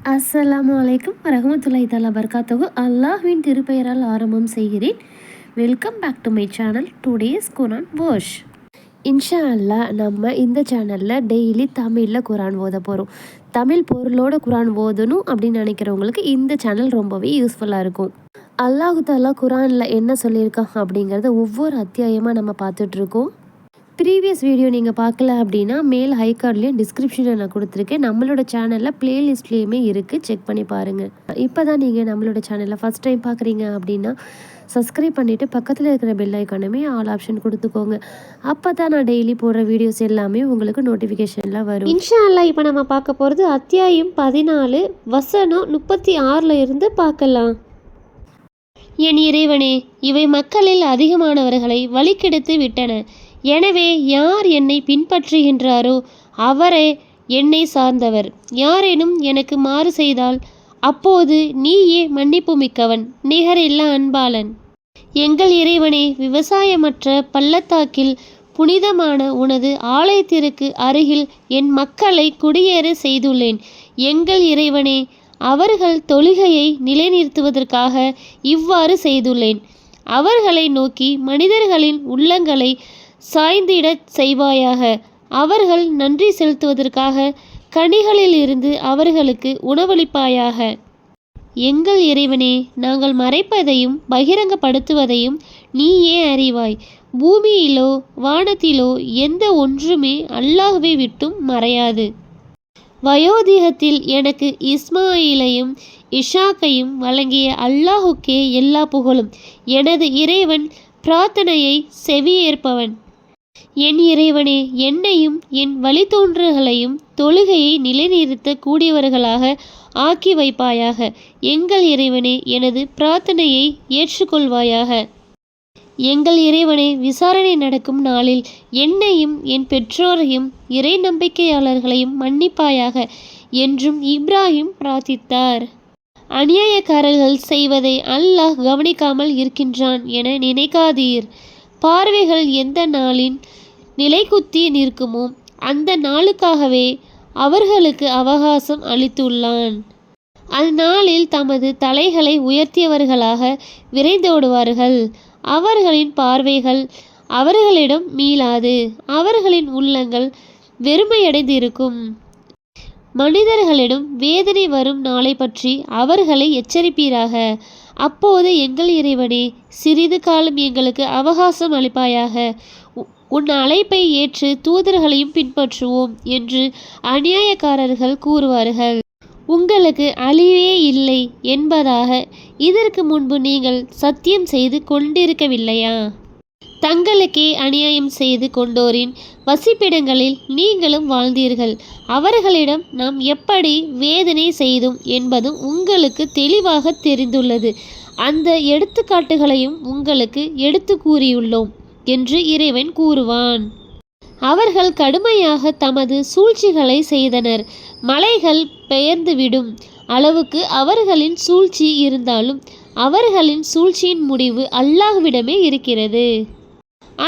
அஸ்ஸலாமு அலைக்கும் வரஹ்மத்துல்லாஹி தஆலா பரகாத்துஹு. அல்லாஹ்வின் திருப்பெயரால் ஆரம்பம் செய்கிறேன். Welcome back to my channel. Today's Quran verse. இன்ஷா அல்லாஹ் நம்ம இந்த சேனலில் டெய்லி தமிழில் குரான் ஓத போகிறோம். தமிழ் பொருளோட குரான் ஓதணும் அப்படின்னு நினைக்கிறவங்களுக்கு இந்த சேனல் ரொம்பவே யூஸ்ஃபுல்லாக இருக்கும். அல்லாஹு தாலா குரானில் என்ன சொல்லியிருக்கான் அப்படிங்கிறத ஒவ்வொரு அத்தியாயமாக நம்ம பார்த்துட்ருக்கோம். ப்ரீவியஸ் வீடியோ நீங்கள் பார்க்கல அப்படின்னா மேல் ஹைகார்ட்லேயும் டிஸ்கிரிப்ஷனில் நான் கொடுத்துருக்கேன். நம்மளோட சேனலில் ப்ளேலிஸ்ட்லேயுமே இருக்குது, செக் பண்ணி பாருங்கள். இப்போ தான் நீங்கள் நம்மளோட சேனலில் ஃபஸ்ட் டைம் பார்க்குறீங்க அப்படின்னா சப்ஸ்கிரைப் பண்ணிவிட்டு பக்கத்தில் இருக்கிற பெல் ஐக்கானுமே ஆல் ஆப்ஷன் கொடுத்துக்கோங்க. அப்போ தான் நான் டெய்லி போடுற வீடியோஸ் எல்லாமே உங்களுக்கு நோட்டிஃபிகேஷனில் வரும். இன்ஷா அல்லாஹ் இப்போ நம்ம பார்க்க போகிறது அத்தியாயம் 14 வசனம் 36 இருந்து பார்க்கலாம். என் இறைவனே, இவை மக்களில் அதிகமானவர்களை வழிகெடுத்து விட்டன. எனவே யார் என்னை பின்பற்றுகின்றாரோ அவரே என்னை சார்ந்தவர். யாரேனும் எனக்கு மாறு செய்தால் அப்போது நீயே மன்னிப்பு மிக்கவன், நிகரில்லா அன்பாளன். எங்கள் இறைவனே, விவசாயமற்ற பள்ளத்தாக்கில் புனிதமான உனது ஆலயத்திற்கு அருகில் என் மக்களை குடியேற செய்துள்ளேன். எங்கள் இறைவனே, அவர்கள் தொழுகையை நிலைநிறுத்துவதற்காக இவ்வாறு செய்துள்ளேன். அவர்களை நோக்கி மனிதர்களின் உள்ளங்களை சாய்ந்திடச் செய்வாயாக. அவர்கள் நன்றி செலுத்துவதற்காக கனிகளிலிருந்து அவர்களுக்கு உணவளிப்பாயாக. எங்கள் இறைவனே, நாங்கள் மறைப்பதையும் பகிரங்கப்படுத்துவதையும் நீயே அறிவாய். பூமியிலோ வானத்திலோ எந்த ஒன்றுமே அல்லாஹ்வை விட்டும் மறையாது. வயோதிகத்தில் எனக்கு இஸ்மாயிலையும் இஷாக்கையும் வழங்கிய அல்லாஹுக்கே எல்லா புகழும். எனது இறைவன் பிரார்த்தனையை செவியேற்பவன். என் இறைவனே, என்னையும் என் வழித்தோன்றல்களையும் தொழுகையை நிலைநிறுத்த கூடியவர்களாக ஆக்கி வைப்பாயாக. எங்கள் இறைவனே, எனது பிரார்த்தனையை ஏற்றுக்கொள்வாயாக. எங்கள் இறைவனே, விசாரணை நடக்கும் நாளில் என்னையும் என் பெற்றோரையும் இறை நம்பிக்கையாளர்களையும் மன்னிப்பாயாக என்றும் இப்ராஹிம் பிரார்த்தித்தார். அநியாயக்காரர்கள் செய்வதை அல்லாஹ் கவனிக்காமல் இருக்கின்றான் என நினைக்காதீர். பார்வைகள் எந்த நாளின் நிலைக்குத்தி நிற்குமோ அந்த நாளுக்காகவே அவர்களுக்கு அவகாசம் அளித்துள்ளான். அந்நாளில் தமது தலைகளை உயர்த்தியவர்களாக விரைந்தோடுவார்கள். அவர்களின் பார்வைகள் அவர்களிடம் மீளாது. அவர்களின் உள்ளங்கள் வெறுமையடைந்திருக்கும். மனிதர்களிடம் வேதனை வரும் நாளை பற்றி அவர்களை எச்சரிப்பீராக. அப்போது எங்கள் இறைவனே, சிறிது காலம் எங்களுக்கு அவகாசம் அளிப்பாயாக. உன் அழைப்பை ஏற்று தூதர்களையும் பின்பற்றுவோம் என்று அநியாயக்காரர்கள் கூறுவார்கள். உங்களுக்கு அழிவே இல்லை என்பதாக இதற்கு முன்பு நீங்கள் சத்தியம் செய்து கொண்டிருக்கவில்லையா? தங்களுக்கே அநியாயம் செய்து கொண்டோரின் வசிப்பிடங்களில் நீங்களும் வாழ்ந்தீர்கள். அவர்களிடம் நாம் எப்படி வேதனை செய்தோம் என்பதும் உங்களுக்கு தெளிவாக தெரிந்துள்ளது. அந்த எடுத்துக்காட்டுகளையும் உங்களுக்கு எடுத்து கூறியுள்ளோம் என்று இறைவன் கூறுவான். அவர்கள் கடுமையாக தமது சூழ்ச்சிகளை செய்தனர். மலைகள் பெயர்ந்துவிடும் அளவுக்கு அவர்களின் சூழ்ச்சி இருந்தாலும் அவர்களின் சூழ்ச்சியின் முடிவு அல்லாஹ்விடமே இருக்கிறது.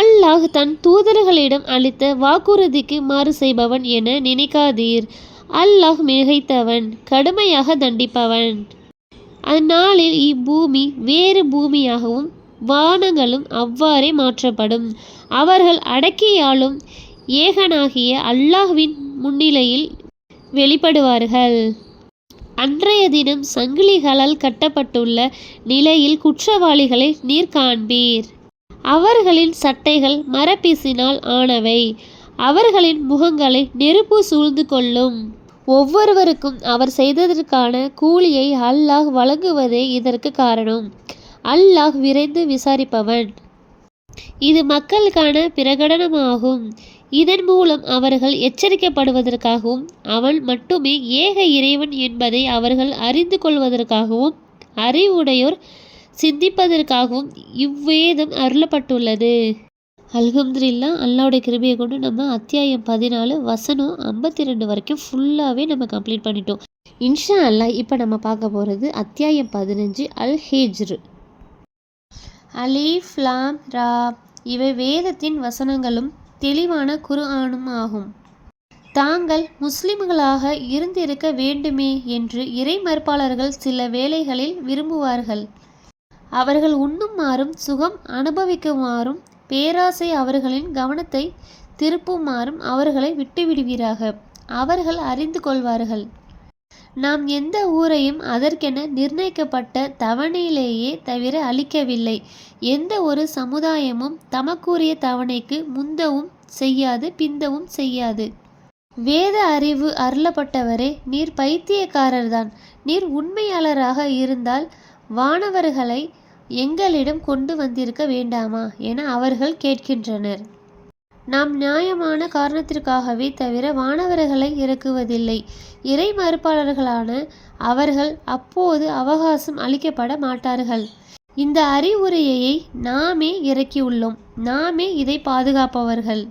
அல்லாஹ் தன் தூதர்களிடம் அளித்த வாக்குறுதிக்கு மாறு செய்பவன் என நினைக்காதீர். அல்லாஹ் மிகைத்தவன், கடுமையாக தண்டிப்பவன். அந்நாளில் இப்பூமி வேறு பூமியாகவும் வானங்களும் அவ்வாறே மாற்றப்படும். அவர்கள் அடக்கியாலும் ஏகனாகிய அல்லாஹ்வின் முன்னிலையில் வெளிப்படுவார்கள். அன்றைய தினம் சங்கிலிகளால் கட்டப்பட்டுள்ள நிலையில் குற்றவாளிகளை நீர் காண்பீர். அவர்களின் சட்டைகள் மரப்பீசினால் ஆனவை. அவர்களின் முகங்களை நெருப்பு சூழ்ந்து கொள்ளும். ஒவ்வொருவருக்கும் அவர் செய்ததற்கான கூலியை அல்லாஹ் வழங்குவதே இதற்கு காரணம். அல்லாஹ் விரைந்து விசாரிப்பவன். இது மக்களுக்கான பிரகடனமாகும். இதன் மூலம் அவர்கள் எச்சரிக்கப்படுவதற்காகவும் அவன் மட்டுமே ஏக இறைவன் என்பதை அவர்கள் அறிந்து கொள்வதற்காகவும் அறிவுடையோர் சிந்திப்பதற்காகவும் இவ்வேதம் அருளப்பட்டுள்ளது. அல்ஹம்துலில்லாஹ். அல்லாஹ்வுடைய கிருபையை கொண்டு நம்ம அத்தியாயம் 14 வசனம் 52 வரைக்கும் ஃபுல்லாகவே நம்ம கம்ப்ளீட் பண்ணிட்டோம். இன்ஷா அல்லாஹ் இப்போ நம்ம பார்க்க போகிறது அத்தியாயம் 15 அல் ஹிஜ்ர். அலீஃப் லாம் ரா. இவை வேதத்தின் வசனங்களும் தெளிவான குர்ஆனும் ஆகும். தாங்கள் முஸ்லிம்களாக இருந்திருக்க வேண்டுமே என்று இறை மறுப்பாளர்கள் சில வேளைகளில் விரும்புவார்கள். அவர்கள் உண்ணுமாறும் சுகம் அனுபவிக்குமாறும் பேராசை அவர்களின் கவனத்தை திருப்புமாறும் அவர்களை விட்டுவிடுவீராக. அவர்கள் அறிந்து கொள்வார்கள், நாம் எந்த ஊரையும் அதற்கென நிர்ணயிக்கப்பட்ட தவணையிலேயே தவிர அளிக்கவில்லை. எந்த ஒரு சமுதாயமும் தமக்குரிய தவணைக்கு முந்தவும் செய்யாது பிந்தவும் செய்யாது. வேத அறிவு அருளப்பட்டவரே, நீர் பைத்தியக்காரர்தான். நீர் உண்மையாளராக இருந்தால் வானவர்களை எங்களிடம் கொண்டு வந்திருக்க வேண்டாமா என அவர்கள் கேட்கின்றனர். நாம் நியாயமான காரணத்திற்காகவே தவிர வானவர்களை இறக்குவதில்லை. இறை மறுப்பாளர்களான அவர்கள் அப்போது அவகாசம் அளிக்கப்பட மாட்டார்கள். இந்த அறிவுரையை நாமே இறக்கியுள்ளோம், நாமே இதை பாதுகாப்பவர்கள்.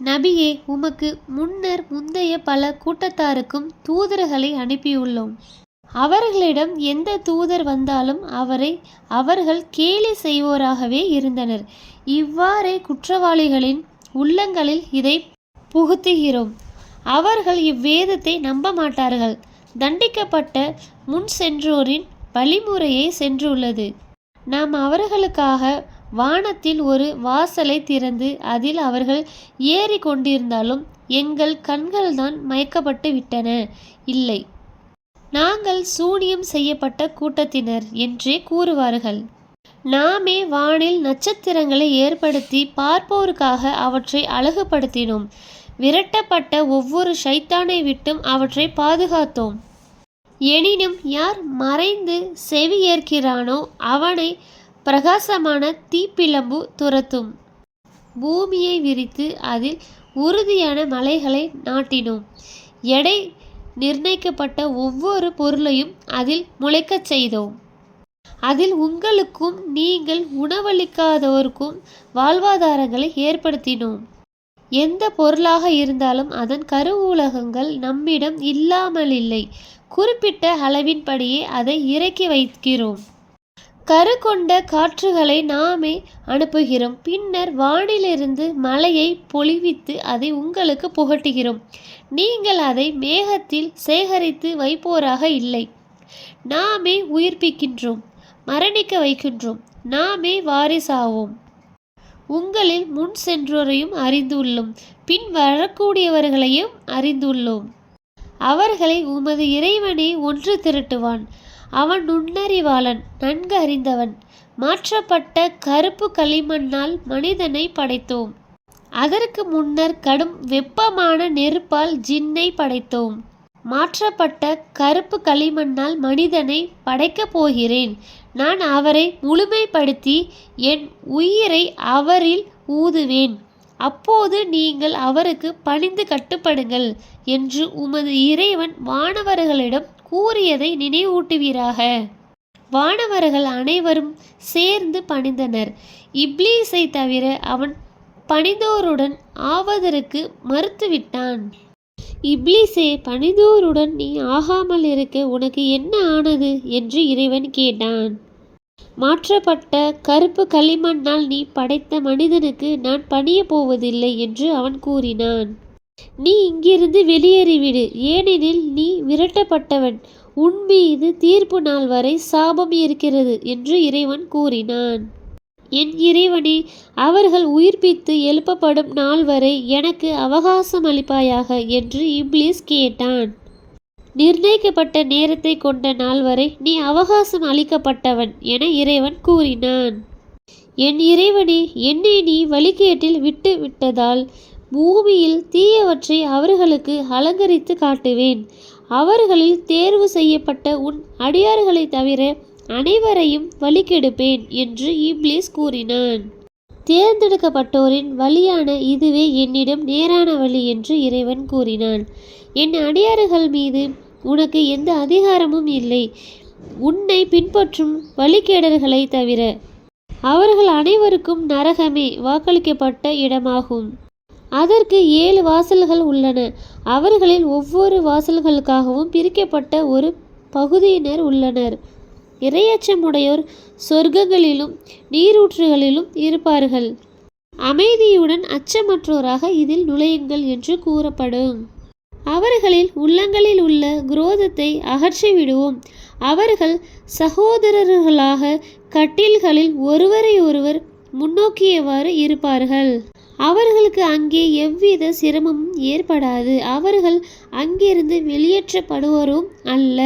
நபியே, உமக்கு முன்னர் முந்தைய பல கூட்டத்தாருக்கும் தூதர்களை அனுப்பியுள்ளோம். அவர்களிடம் எந்த தூதர் வந்தாலும் அவர்கள் கேலி செய்வோராகவே இருந்தனர். இவ்வாறே குற்றவாளிகளின் உள்ளங்களில் இதை புகுத்துகிறோம். அவர்கள் இவ்வேதத்தை நம்ப மாட்டார்கள். தண்டிக்கப்பட்ட முன் சென்றோரின் வழிமுறையை சென்றுள்ளது. நாம் அவர்களுக்காக வானத்தில் ஒரு வாசலை திறந்து அதில் அவர்கள் ஏறி கொண்டிருந்தாலும் எங்கள் கண்கள்தான் மயக்கப்பட்டு விட்டன. இல்லை, நாங்கள் சூனியம் செய்யப்பட்ட கூட்டத்தினர் என்றே கூறுவார்கள். நாமே வானில் நட்சத்திரங்களை ஏற்படுத்தி பார்ப்போருக்காக அவற்றை அழகுபடுத்தினோம். விரட்டப்பட்ட ஒவ்வொரு ஷைத்தானை விட்டும் அவற்றை பாதுகாத்தோம். எனினும் யார் மறைந்து செவி ஏற்கிறானோ அவனை பிரகாசமான தீப்பிழம்பு துரத்தும். பூமியை விரித்து அதில் உறுதியான மலைகளை நாட்டினோம். எடை நிர்ணயிக்கப்பட்ட ஒவ்வொரு பொருளையும் அதில் முளைக்கச் செய்தோம். அதில் உங்களுக்கும் நீங்கள் உணவளிக்காதோருக்கும் வாழ்வாதாரங்களை ஏற்படுத்தினோம். எந்த பொருளாக இருந்தாலும் அதன் கருவூலகங்கள் நம்மிடம் இல்லாமலில்லை. குறிப்பிட்ட அளவின்படியே அதை இறக்கி வைக்கிறோம். கரு கொண்ட காற்றுகளை நாமே அனுப்புகிறோம். பின்னர் வானிலிருந்து மழையை பொழிவித்து அதை உங்களுக்கு புகட்டுகிறோம். நீங்கள் அதை மேகத்தில் சேகரித்து வைப்போராக இல்லை. நாமே உயிர்ப்பிக்கின்றோம், மரணிக்க வைக்கின்றோம். நாமே வாரிசாவோம். உங்களில் முன் சென்றோரையும் அறிந்துள்ளோம், பின் வரக்கூடியவர்களையும் அறிந்துள்ளோம். அவர்களை உமது இறைவனே ஒன்று திரட்டுவான். அவன் நுண்ணறிவாளன், நன்கு அறிந்தவன். மாற்றப்பட்ட கருப்பு களிமண்ணால் மனிதனை படைத்தோம். அதற்கு முன்னர் கடும் வெப்பமான நெருப்பால் ஜின்னை படைத்தோம். மாற்றப்பட்ட கருப்பு களிமண்ணால் மனிதனை படைக்கப் போகிறேன். நான் அவரை முழுமைப்படுத்தி என் உயிரை அவரில் ஊதுவேன். அப்போது நீங்கள் அவருக்கு பணிந்து கட்டுப்படுங்கள் என்று உமது இறைவன் வானவர்களிடம் கூறியதை நினைவூட்டுவீராக. வானவர்கள் அனைவரும் சேர்ந்து பணிந்தனர். இப்லீஸை தவிர அவன் பணிந்தோருடன் ஆவதற்கு மறுத்துவிட்டான். இப்லீஸே, பணிந்தோருடன் நீ ஆகாமல் இருக்க உனக்கு என்ன ஆனது என்று இறைவன் கேட்டான். மாற்றப்பட்ட கருப்பு களிமண்ணால் நீ படைத்த மனிதனுக்கு நான் பணிய போவதில்லை என்று அவன் கூறினான். நீ இங்கிருந்து வெளியேறிவிடு, ஏனெனில் நீ விரட்டப்பட்டவன். உன் மீது தீர்ப்பு நாள் வரை சாபம் இருக்கிறது என்று இறைவன் கூறினான். என் இறைவனே, அவர்கள் உயிர்ப்பித்து எழுப்பப்படும் நாள் வரை எனக்கு அவகாசம் அளிப்பாயாக என்று இப்லீஸ் கேட்டான். நிர்ணயிக்கப்பட்ட நேரத்தை கொண்ட நாள் வரை நீ அவகாசம் அளிக்கப்பட்டவன் என இறைவன் கூறினான். என் இறைவனே, என்னை நீ வழிகேட்டில் விட்டு விட்டதால் பூமியில் தீயவற்றை அவர்களுக்கு அலங்கரித்து காட்டுவேன். அவர்களில் தேர்வு செய்யப்பட்ட உன் அடியார்களை தவிர அனைவரையும் வழிகெடுப்பேன் என்று இப்லீஸ் கூறினான். தேர்ந்தெடுக்கப்பட்டோரின் வழியான இதுவே என்னிடம் நேரான வழி என்று இறைவன் கூறினான். என் அடியார்கள் மீது உனக்கு எந்த அதிகாரமும் இல்லை, உன்னை பின்பற்றும் வழிகேடர்களை தவிர. அவர்கள் அனைவருக்கும் நரகமே வாக்களிக்கப்பட்ட இடமாகும். அதற்கு 7 வாசல்கள் உள்ளன. அவர்களில் ஒவ்வொரு வாசல்களுக்காகவும் பிரிக்கப்பட்ட ஒரு பகுதியினர் உள்ளனர். இரையச்சமுடையோர் சொர்க்கங்களிலும் நீரூற்றுகளிலும் இருப்பார்கள். அமைதியுடன் அச்சமற்றோராக இதில் நுழையுங்கள் என்று கூறப்படும். அவர்களில் உள்ளங்களில் உள்ள குரோதத்தை அகற்றி விடுவோம். அவர்கள் சகோதரர்களாக கட்டில்களில் ஒருவரை ஒருவர் முன்னோக்கியவாறு இருப்பார்கள். அவர்களுக்கு அங்கே எவ்வித சிரமமும் ஏற்படாது. அவர்கள் அங்கிருந்து வெளியேற்றப்படுவோரும் அல்ல.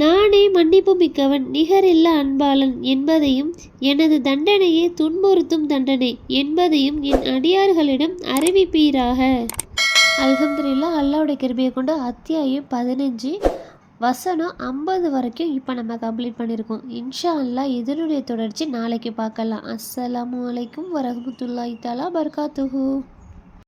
நானே மன்னிப்பு மிக்கவன், நிகரில்லா அன்பாளன் என்பதையும் எனது தண்டனையே துன்புறுத்தும் தண்டனை என்பதையும் என் அடியார்களிடம் அறிவிப்பீராக. அல்ஹம்துலில்லாஹ். அல்லாஹ்வுடைய கிருபையை கொண்டு அத்தியாயம் 15 வசனம் 50 வரைக்கும் இப்போ நம்ம கம்ப்ளீட் பண்ணியிருக்கோம். இன்ஷா அல்லாஹ் இதனுடைய தொடர்ச்சி நாளைக்கு பார்க்கலாம். அஸ்ஸலாமு அலைக்கும் வரஹ்மத்துல்லாஹி தஆலா பரகாத்துஹு.